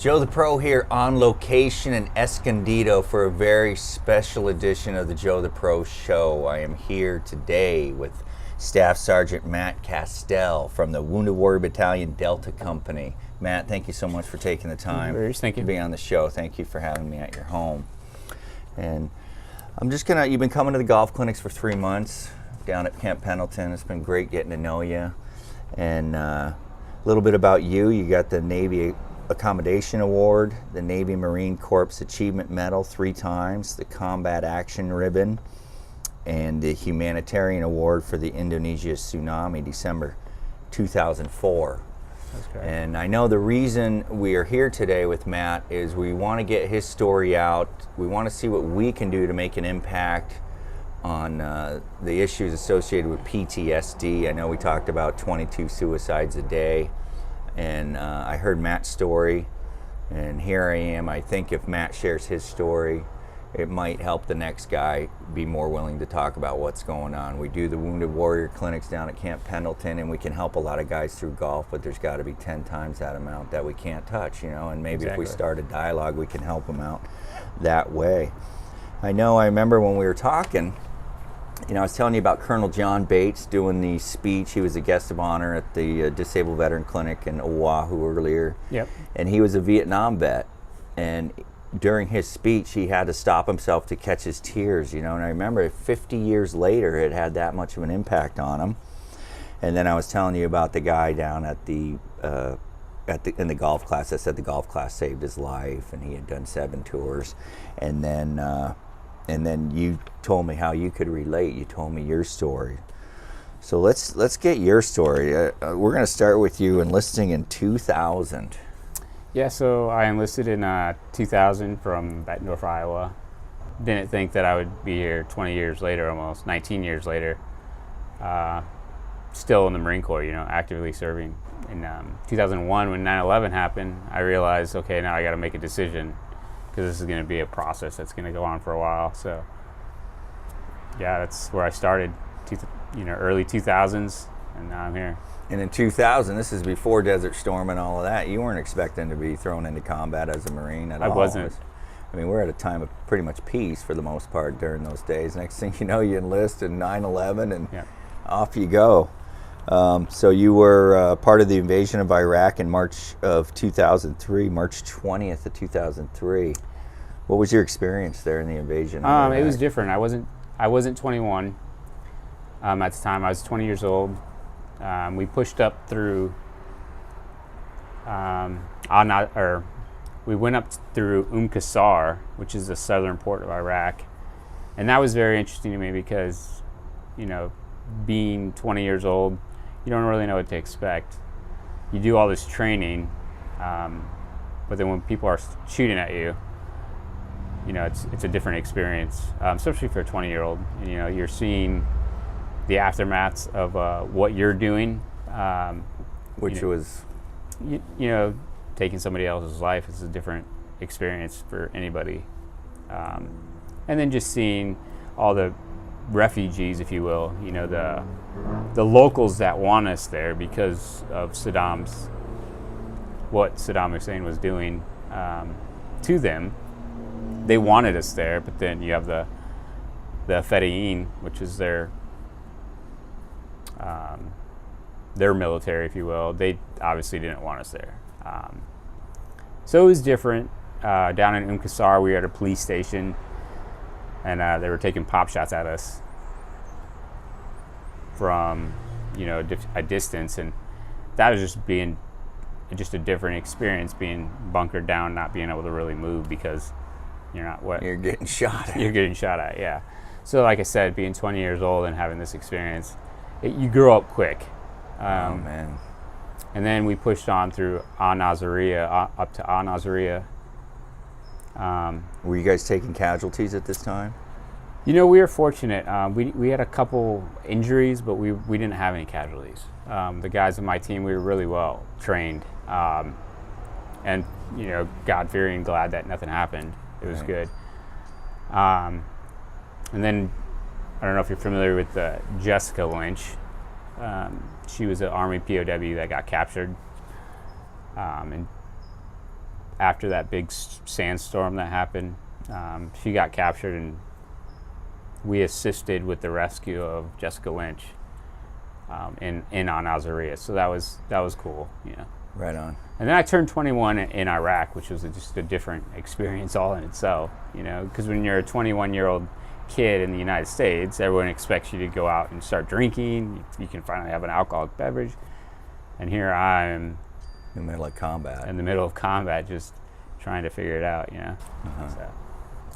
Joe the Pro here on location in Escondido for a very special edition of the Joe the Pro Show. I am here today with Staff Sergeant Matt Castel from the Wounded Warrior Battalion Delta Company. Matt, thank you so much for taking the time Thank you. to be on the show. Thank you for having me at your home. And I'm just gonna, you've been coming to the golf clinics for 3 months down at Camp Pendleton. It's been great getting to know you. And a little bit about you. You got the Navy Accommodation Award, the Navy Marine Corps Achievement Medal 3 times, the Combat Action Ribbon, and the Humanitarian Award for the Indonesia Tsunami, December 2004. That's correct. And I know the reason we are here today with Matt is we want to get his story out. We want to see what we can do to make an impact on the issues associated with PTSD. I know we talked about 22 suicides a day. And I heard Matt's story, and here I am. I think if Matt shares his story, it might help the next guy be more willing to talk about what's going on. We do the Wounded Warrior clinics down at Camp Pendleton, and we can help a lot of guys through golf, but there's got to be 10 times that amount that we can't touch, you know, and maybe If we start a dialogue, we can help them out that way. I remember when we were talking, you know, I was telling you about Colonel John Bates doing the speech. He was a guest of honor at the Disabled Veteran Clinic in Oahu earlier. Yep. And he was a Vietnam vet. And during his speech, he had to stop himself to catch his tears, you know. And I remember 50 years later, it had that much of an impact on him. And then I was telling you about the guy down at in the golf class. I said the golf class saved his life, and he had done 7 tours. And then you told me how you could relate. You told me your story. So let's get your story. We're going to start with you enlisting in 2000. Yeah, so I enlisted in 2000 from Bettendorf, Iowa. Didn't think that I would be here 20 years later, almost 19 years later. Still in the Marine Corps, you know, actively serving. In 2001, when 9/11 happened, I realized, okay, now I got to make a decision, because this is going to be a process that's going to go on for a while. So yeah, that's where I started, early 2000s, and now I'm here. And in 2000, this is before Desert Storm and all of that, you weren't expecting to be thrown into combat as a Marine at all. I wasn't. I mean, we're at a time of pretty much peace for the most part during those days. Next thing you know, you enlist in 9/11 and off you go. So you were part of the invasion of Iraq in March of 2003, March 20th of 2003. What was your experience there in the invasion of Iraq? It was different. I wasn't 21 at the time. I was 20 years old. We pushed up through we went up through Qasr, which is the southern port of Iraq, and that was very interesting to me because, you know, being 20 years old, you don't really know what to expect. You do all this training, but then when people are shooting at you, you know, it's a different experience, especially for a 20-year-old. You know, you're seeing the aftermaths of what you're doing, which was, you know, taking somebody else's life is a different experience for anybody, and then just seeing all the refugees, if you will, you know, the locals that want us there because of what Saddam Hussein was doing to them. They wanted us there, but then you have the Fedayeen, which is their military, if you will. They obviously didn't want us there. So it was different. Down in Qasr, we were at a police station, and they were taking pop shots at us from, you know, a distance, and that was just a different experience, being bunkered down, not being able to really move because you're getting shot at. You're getting shot at, yeah. So like I said, being 20 years old and having this experience, you grow up quick. Oh man. And then we pushed on through Al-Nazariya, up to Al-Nazariya. Were you guys taking casualties at this time? You know, we were fortunate. We had a couple injuries, but we didn't have any casualties. The guys on my team, we were really well trained, and, you know, God-fearing, glad that nothing happened. It was good. And then, I don't know if you're familiar with Jessica Lynch. She was an Army POW that got captured. And after that big sandstorm that happened. She got captured, and we assisted with the rescue of Jessica Lynch in on Al-Zawiya. So that was cool, you know. Right on. And then I turned 21 in Iraq, which was just a different experience all in itself, you know, because when you're a 21-year-old kid in the United States, everyone expects you to go out and start drinking. You can finally have an alcoholic beverage. And here I am in the middle of combat, just trying to figure it out, you know.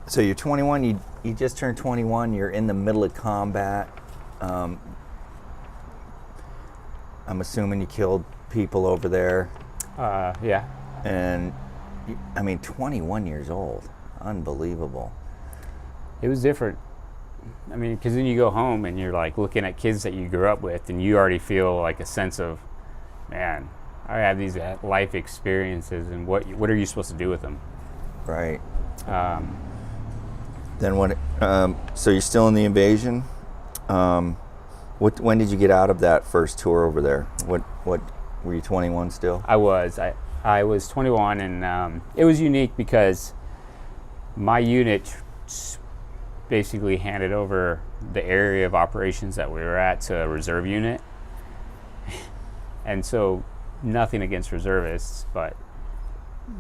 So you're 21, you just turned 21, you're in the middle of combat. I'm assuming you killed people over there. Yeah. And, 21 years old. Unbelievable. It was different. I mean, because then you go home and you're like looking at kids that you grew up with, and you already feel like a sense of, man, I have these life experiences, and what are you supposed to do with them? Right. Then what? So you're still in the invasion. When did you get out of that first tour over there? What were you 21 still? I was 21, and it was unique because my unit basically handed over the area of operations that we were at to a reserve unit. And so, nothing against reservists, but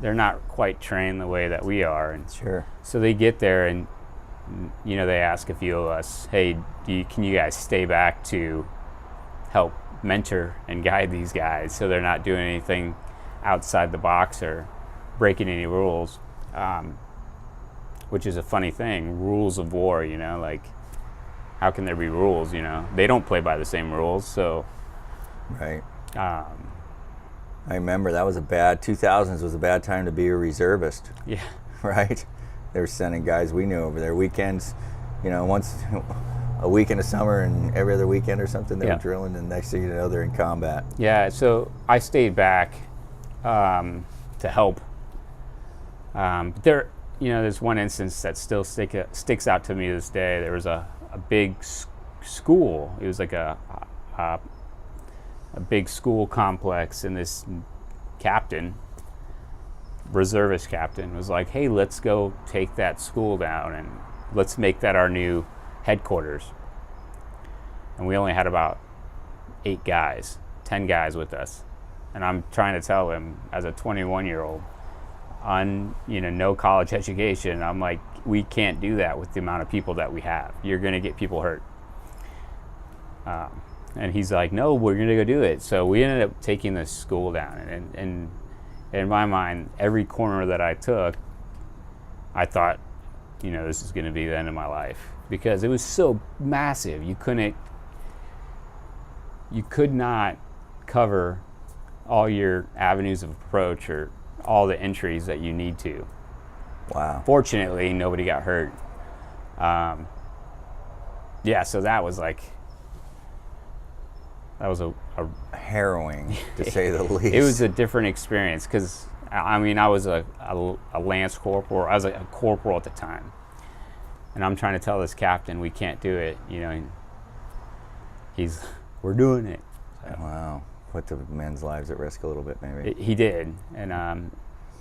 they're not quite trained the way that we are. And sure. So they get there, and you know, they ask a few of us, hey, can you guys stay back to help mentor and guide these guys so they're not doing anything outside the box or breaking any rules? Which is a funny thing, rules of war, you know, like, how can there be rules, you know? They don't play by the same rules, so. Right. I remember that was 2000s was a bad time to be a reservist. Yeah. Right? They were sending guys we knew over there. Weekends, you know, once a week in the summer and every other weekend or something, they were drilling, and next thing you know, they're in combat. Yeah, so I stayed back to help. There's one instance that still sticks out to me this day. There was a big school. It was like a big school complex, and this reservist captain was like, hey, let's go take that school down and let's make that our new headquarters. And we only had about 10 guys with us. And I'm trying to tell him, as a 21-year-old, on no college education, I'm like, we can't do that with the amount of people that we have. You're going to get people hurt. And he's like, no, we're going to go do it. So we ended up taking this school down. And in my mind, every corner that I took, I thought, this is going to be the end of my life. Because it was so massive. You could not cover all your avenues of approach or all the entries that you need to. Wow. Fortunately, nobody got hurt. So that was a harrowing, to say the least. It was a different experience because, I was a lance corporal. I was a corporal at the time. And I'm trying to tell this captain we can't do it, and we're doing it. So. Wow. Put the men's lives at risk a little bit, maybe. He did. And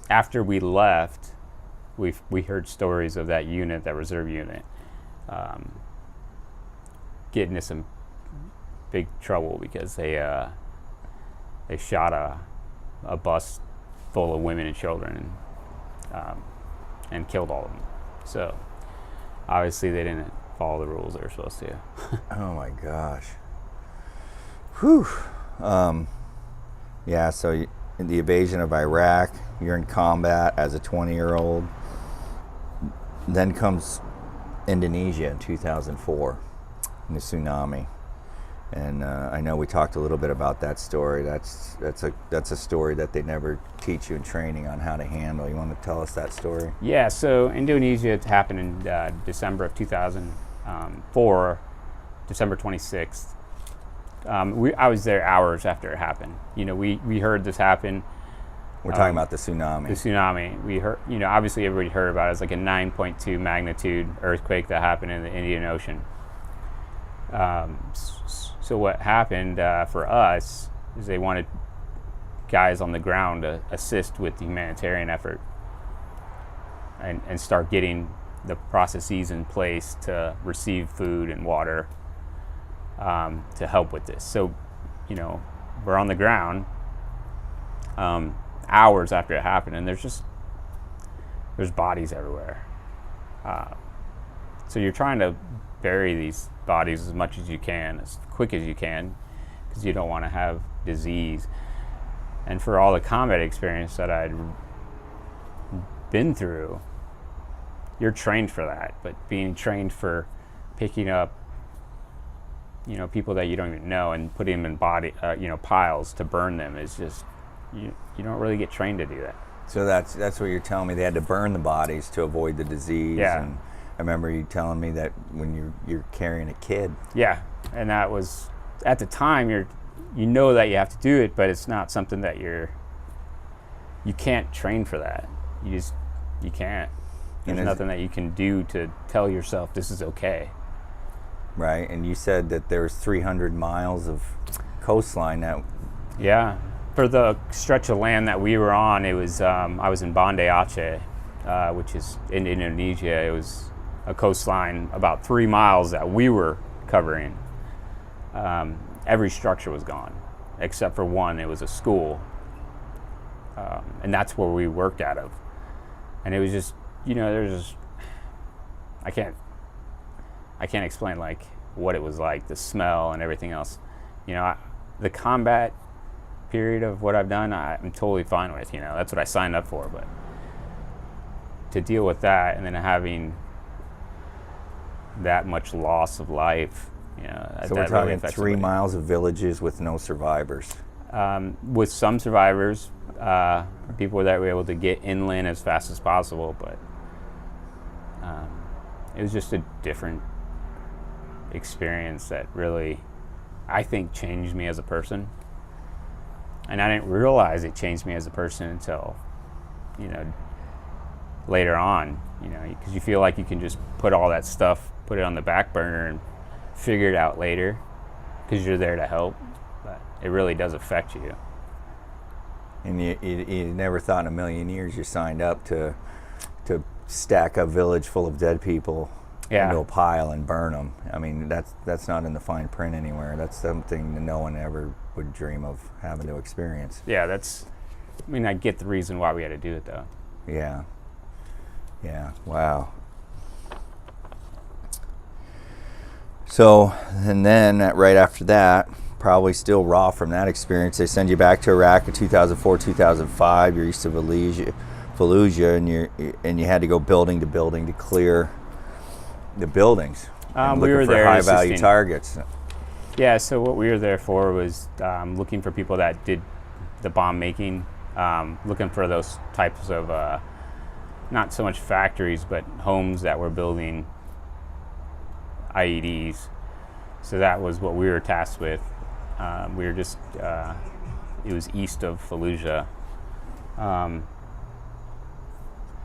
after we left, we heard stories of that unit, that reserve unit, getting into some big trouble because they shot a bus full of women and children and killed all of them. So obviously they didn't follow the rules they were supposed to. Oh my gosh. Whew. So in the invasion of Iraq, you're in combat as a 20-year-old. Then comes Indonesia in 2004, and the tsunami. And I know we talked a little bit about that story. That's a story that they never teach you in training on how to handle. You want to tell us that story? Yeah. So Indonesia happened in December of 2004, December 26th. I was there hours after it happened. We heard this happen. We're talking about the tsunami. The tsunami. We heard, obviously everybody heard about it. It's like a 9.2 magnitude earthquake that happened in the Indian Ocean. So what happened for us is they wanted guys on the ground to assist with the humanitarian effort. and start getting the processes in place to receive food and water to help with this. So, we're on the ground hours after it happened, and there's bodies everywhere. So you're trying to bury these bodies as much as you can, as quick as you can, because you don't want to have disease. And for all the combat experience that I'd been through, you're trained for that. But being trained for picking up, people that you don't even know and putting them in piles to burn them is just, you don't really get trained to do that. So that's what you're telling me. They had to burn the bodies to avoid the disease. Yeah. And I remember you telling me that when you're carrying a kid. Yeah, and that was at the time you know that you have to do it, but it's not something that you can't train for that. You can't. There's nothing that you can do to tell yourself this is okay. Right, and you said that there was 300 miles of coastline that. Yeah, for the stretch of land that we were on, it was I was in Banda Aceh, which is in Indonesia. It was a coastline about 3 miles that we were covering. Every structure was gone, except for one. It was a school, and that's where we worked out of. And it was just, I can't explain like what it was like, the smell and everything else. The combat period of what I've done, I'm totally fine with. That's what I signed up for. But to deal with that and then having that much loss of life, so we're talking 3 miles of villages with no survivors. With some survivors, people that were able to get inland as fast as possible, but it was just a different experience that really, I think, changed me as a person. And I didn't realize it changed me as a person until, later on, because you feel like you can just put all that stuff, put it on the back burner and figure it out later because you're there to help. But it really does affect you. And you never thought in a million years you signed up to stack a village full of dead people into a pile and burn them. I mean, that's not in the fine print anywhere. That's something that no one ever would dream of having to experience. Yeah, I get the reason why we had to do it, though. Yeah. Wow. So, and then right after that, probably still raw from that experience, they send you back to Iraq in 2004, 2005. You're east of Fallujah, and you had to go building to building to clear the buildings. We were there for high value targets. Yeah, so what we were there for was looking for people that did the bomb making, looking for those types of, not so much factories, but homes that were building IEDs. So that was what we were tasked with. We were just, it was east of Fallujah.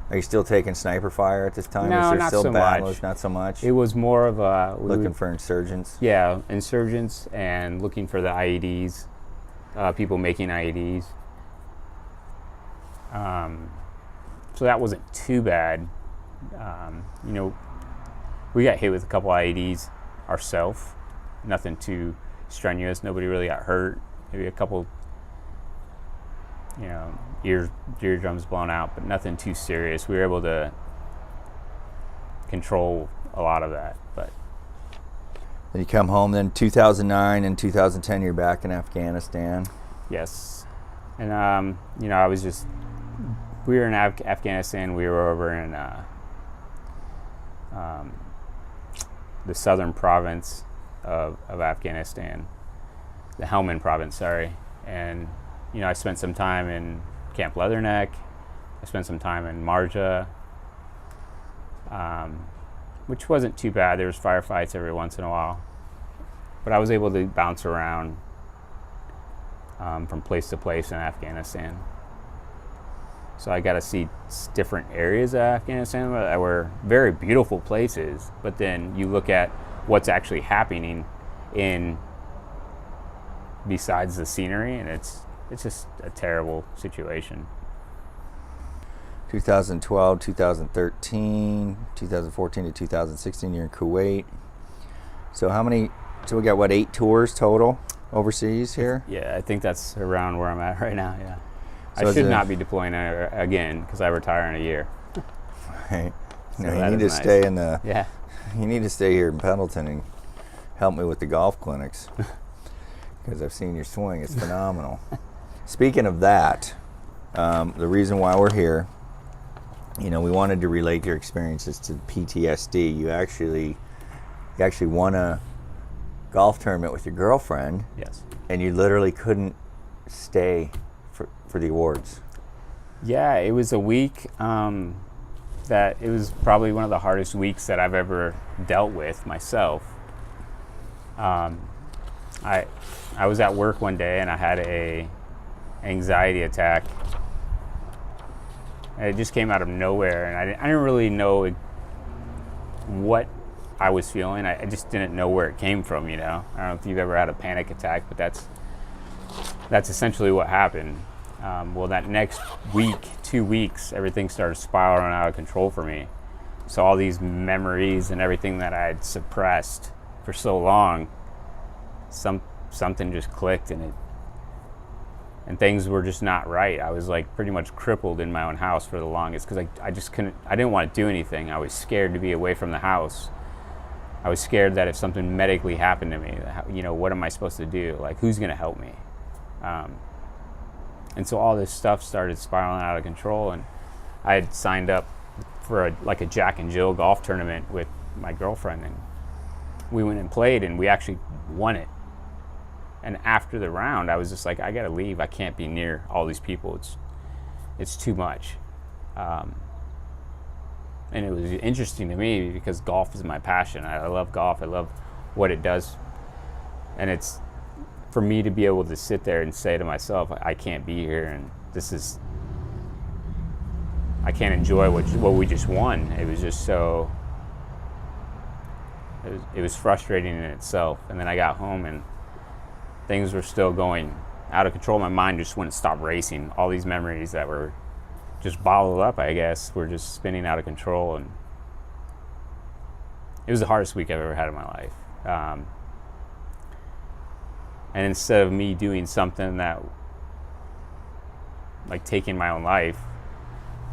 Are you still taking sniper fire at this time? No, Is there not still so battles? much. Not so much? It was more of a... Looking for insurgents? Yeah, insurgents and looking for the IEDs, people making IEDs. So that wasn't too bad. We got hit with a couple IEDs ourselves. Nothing too strenuous. Nobody really got hurt. Maybe a couple, eardrums blown out, but nothing too serious. We were able to control a lot of that. But then you come home. Then 2009 and 2010, you're back in Afghanistan. Yes, and I was just. We were in Afghanistan. We were over in the southern province of Afghanistan, the Helmand province, sorry. And, I spent some time in Camp Leatherneck. I spent some time in Marja, which wasn't too bad. There was firefights every once in a while. But I was able to bounce around from place to place in Afghanistan. So I got to see different areas of Afghanistan that were very beautiful places, but then you look at what's actually happening besides the scenery, and it's just a terrible situation. 2012, 2013, 2014 to 2016, you're in Kuwait. So we got what, 8 tours total overseas here? Yeah, I think that's around where I'm at right now, yeah. So I should not be deploying again because I retire in a year. Right. So No, you that need to is nice. stay in the. Yeah. You need to stay here in Pendleton and help me with the golf clinics because I've seen your swing. It's phenomenal. Speaking of that, the reason why we're here, we wanted to relate your experiences to PTSD. You actually won a golf tournament with your girlfriend. Yes. And you literally couldn't stay for the awards. Yeah, it was a week that it was probably one of the hardest weeks that I've ever dealt with myself. I was at work one day and I had a anxiety attack. And it just came out of nowhere, and I didn't really know what I was feeling. I just didn't know where it came from. I don't know if you've ever had a panic attack, but that's essentially what happened. Well, that next week, 2 weeks, everything started spiraling out of control for me. So all these memories and everything that I had suppressed for so long, something just clicked, and things were just not right. I was like pretty much crippled in my own house for the longest because I just couldn't. I didn't want to do anything. I was scared to be away from the house. I was scared that if something medically happened to me, what am I supposed to do? Like, who's going to help me? And so all this stuff started spiraling out of control, and I had signed up for a Jack and Jill golf tournament with my girlfriend, and we went and played, and we actually won it. And after the round, I was just like, I gotta leave. I can't be near all these people. It's too much. And it was interesting to me because golf is my passion. I love golf. I love what it does, and it's for me to be able to sit there and say to myself, I can't be here, and I can't enjoy what we just won. It was just so, it was frustrating in itself. And then I got home and things were still going out of control. My mind just wouldn't stop racing. All these memories that were just bottled up, I guess, were just spinning out of control. And it was the hardest week I've ever had in my life. And instead of me doing something that, like taking my own life.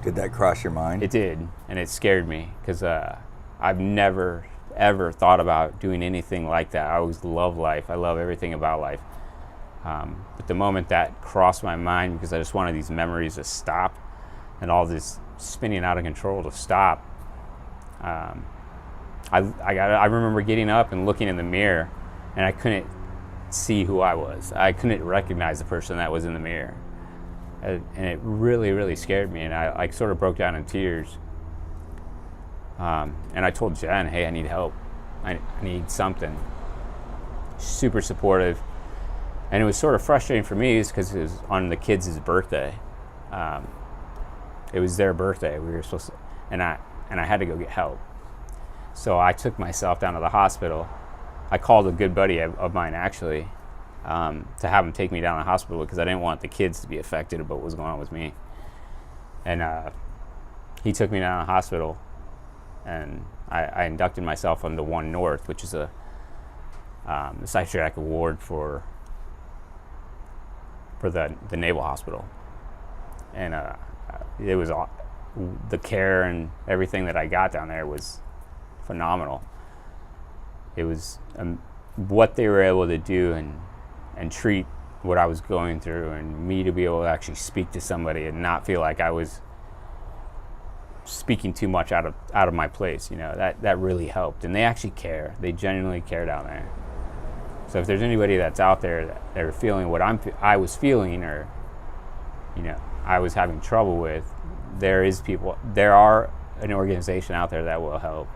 Did that cross your mind? It did, and it scared me because I've never, ever thought about doing anything like that. I always love life. I love everything about life. But the moment that crossed my mind, because I just wanted these memories to stop and all this spinning out of control to stop, I remember getting up and looking in the mirror, and I couldn't see who I was. I couldn't recognize the person that was in the mirror. And it really, really scared me, and I sort of broke down in tears. And I told Jen, hey, I need help. I need something. Super supportive. And it was sort of frustrating for me because it was on the kids' birthday. It was their birthday. We were supposed to, and I had to go get help. So I took myself down to the hospital. I called a good buddy of mine, actually, to have him take me down to the hospital because I didn't want the kids to be affected about what was going on with me. And he took me down to the hospital, and I inducted myself on the 1 North, which is a psychiatric award for the Naval Hospital. And it was the care and everything that I got down there was phenomenal. It was what they were able to do and treat what I was going through, and me to be able to actually speak to somebody and not feel like I was speaking too much out of my place. That really helped. And they actually care. They genuinely care down there. So if there's anybody that's out there that are feeling what I was feeling, or I was having trouble with, there are an organization out there that will help.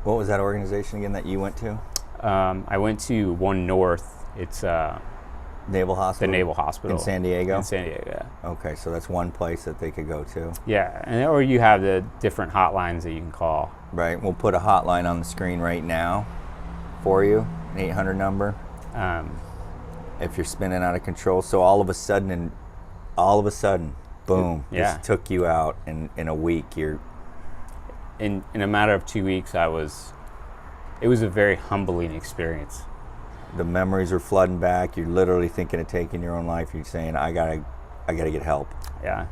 What was that organization again that you went to? I went to 1 North. It's Naval Hospital? The Naval Hospital. In San Diego? In San Diego, yeah. Okay, so that's one place that they could go to. Yeah, or you have the different hotlines that you can call. Right, we'll put a hotline on the screen right now for you, an 800 number. Um, if you're spinning out of control. So all of a sudden, boom, Yeah. just took you out in a week. You're In a matter of 2 weeks, it was a very humbling experience. the memories are flooding back. You're literally thinking of taking your own life. You're saying, I gotta get help. Yeah.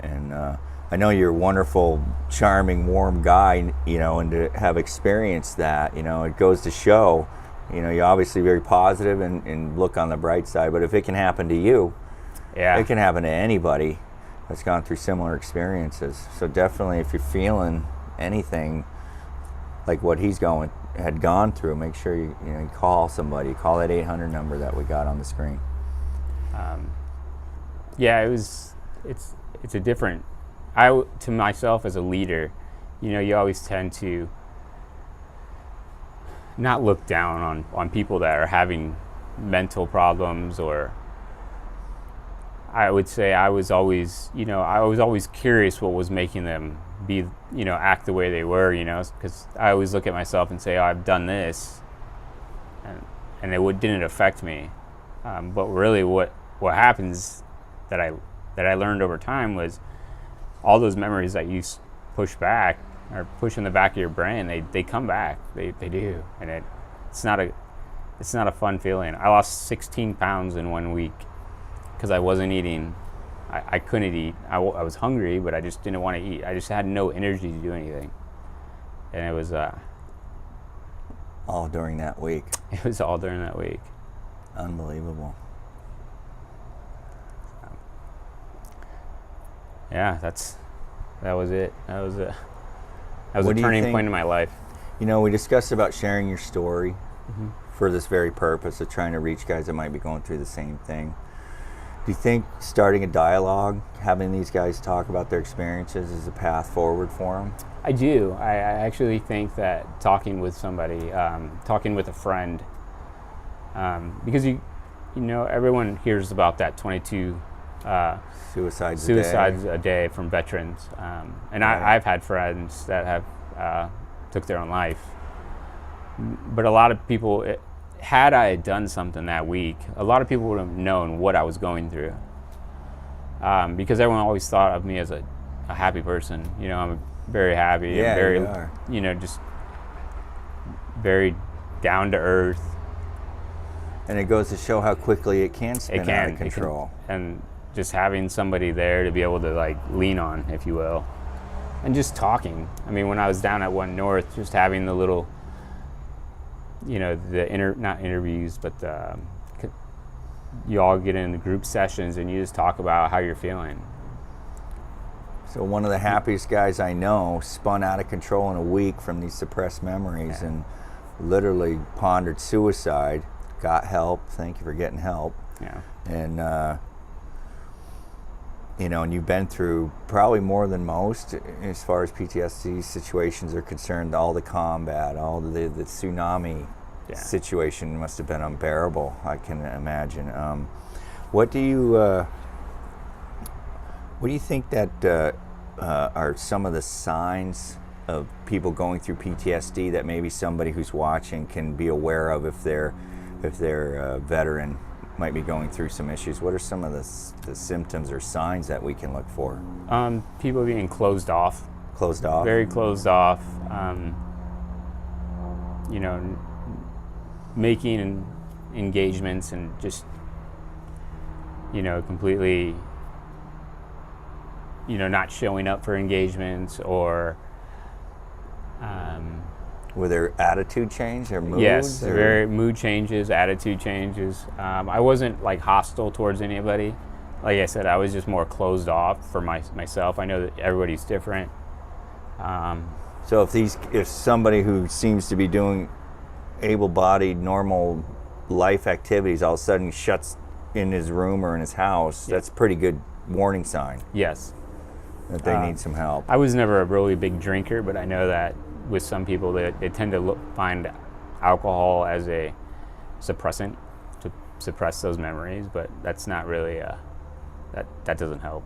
And I know you're a wonderful, charming, warm guy, you know, and to have experienced that, you know, it goes to show, you know, you're obviously very positive and look on the bright side, but if it can happen to you, Yeah. it can happen to anybody that's gone through similar experiences. So definitely, if you're feeling anything like what had gone through, make sure you call somebody. Call that 800 number that we got on the screen. Yeah, it's a different. To myself as a leader, you know, you always tend to not look down on people that are having mental problems, or I would say I was always curious what was making them act the way they were, you know, because I always look at myself and say, oh, I've done this, and it didn't affect me. But really what happens that I learned over time was all those memories that you push back or push in the back of your brain, they come back. They do. And it's not a fun feeling. I lost 16 pounds in 1 week because I wasn't eating. I couldn't eat. I was hungry, but I just didn't want to eat. I just had no energy to do anything. And it was all during that week. It was all during that week. Unbelievable. Yeah, that was it. That was a What do you turning think- point in my life. You know, we discussed about sharing your story for this very purpose of trying to reach guys that might be going through the same thing. Do you think starting a dialogue, having these guys talk about their experiences, is a path forward for them? I do. I actually think that talking with somebody, talking with a friend, because you know, everyone hears about that 22 Suicides a day from veterans, and Right. I've had friends that have took their own life. But a lot of people, had I done something that week, a lot of people would have known what I was going through, because everyone always thought of me as a happy person. You know, I'm very happy. Yeah, and very, you are. you know, just very down to earth. And it goes to show how quickly it can spin out of It control. and just having somebody there to be able to like lean on, if you will, and just talking. I mean, when I was down at One North, just having the little, you know, not interviews, but you all get into group sessions and you just talk about how you're feeling. So one of the happiest guys I know spun out of control in a week from these suppressed memories and literally pondered suicide, got help. Thank you for getting help. Yeah. And you know, and you've been through probably more than most as far as PTSD situations are concerned. All the combat, all the tsunami situation must have been unbearable, I can imagine. What do you think that are some of the signs of people going through PTSD that maybe somebody who's watching can be aware of if they're a veteran might be going through some issues? What are some of the symptoms or signs that we can look for? People being closed off. Closed off? Very closed off. You know, making engagements and just, you know, completely, you know, not showing up for engagements, or Were their attitude change, their moods? yes, or? very mood changes, attitude changes. I wasn't like hostile towards anybody. Like I said, I was just more closed off for myself. I know that everybody's different. So if somebody who seems to be doing able-bodied, normal life activities all of a sudden shuts in his room or in his house, that's a pretty good warning sign Yes. that they need some help. I was never a really big drinker, but I know that with some people they tend to find alcohol as a suppressant to suppress those memories, but that's not really that doesn't help.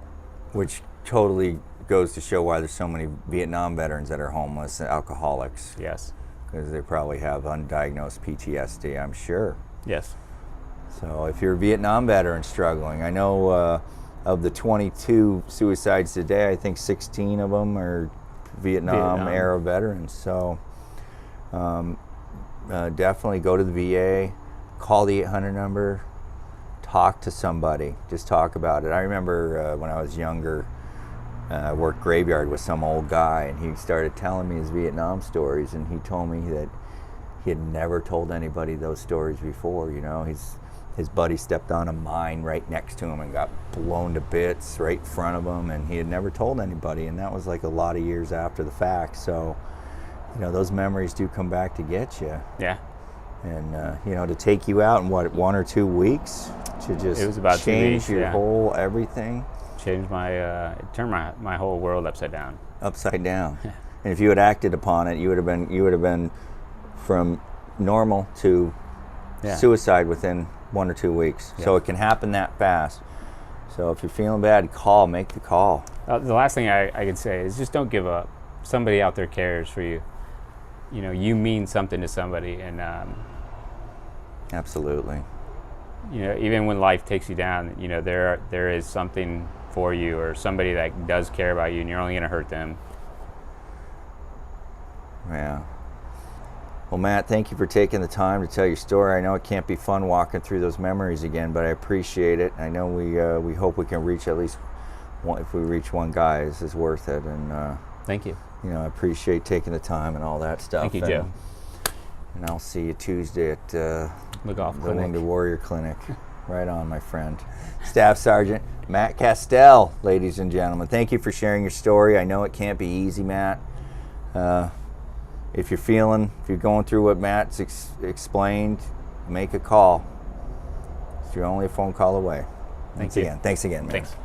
Which totally goes to show why there's so many Vietnam veterans that are homeless and alcoholics, Yes. because they probably have undiagnosed PTSD, I'm sure. Yes. So if you're a Vietnam veteran struggling, I know of the 22 suicides today, I think 16 of them are Vietnam era veterans. So definitely go to the VA, call the 800 number, talk to somebody, just talk about it. I remember when I was younger, I worked graveyard with some old guy, and he started telling me his Vietnam stories, and he told me that he had never told anybody those stories before. You know, his buddy stepped on a mine right next to him and got blown to bits right in front of him, and he had never told anybody, and that was like a lot of years after the fact. So, you know, those memories do come back to get you. Yeah. And, you know, to take you out in, 1 or 2 weeks to just It was about 2 change weeks, your yeah. whole everything. Changed it turned my whole world upside down. Upside down. And if you had acted upon it, you would have been from normal to suicide within 1 or 2 weeks. Yeah. So it can happen that fast. So if you're feeling bad, make the call. The last thing I could say is just don't give up. Somebody out there cares for you. You know, you mean something to somebody, and absolutely. you know, even when life takes you down, you know, there is something for you, or somebody that does care about you, and you're only going to hurt them. Yeah. Well, Matt, thank you for taking the time to tell your story. I know it can't be fun walking through those memories again, but I appreciate it. I know we hope we can reach at least one. If we reach one guy, this is worth it. And Thank you. you know, I appreciate taking the time and all that stuff. Thank you, Joe. And I'll see you Tuesday at The golf the clinic. Wounded Warrior Clinic. Right on, my friend. Staff Sergeant Matt Castel, ladies and gentlemen. Thank you for sharing your story. I know it can't be easy, Matt. If you're going through what Matt's explained, make a call. You're only a phone call away. Thanks again, Matt. Thanks.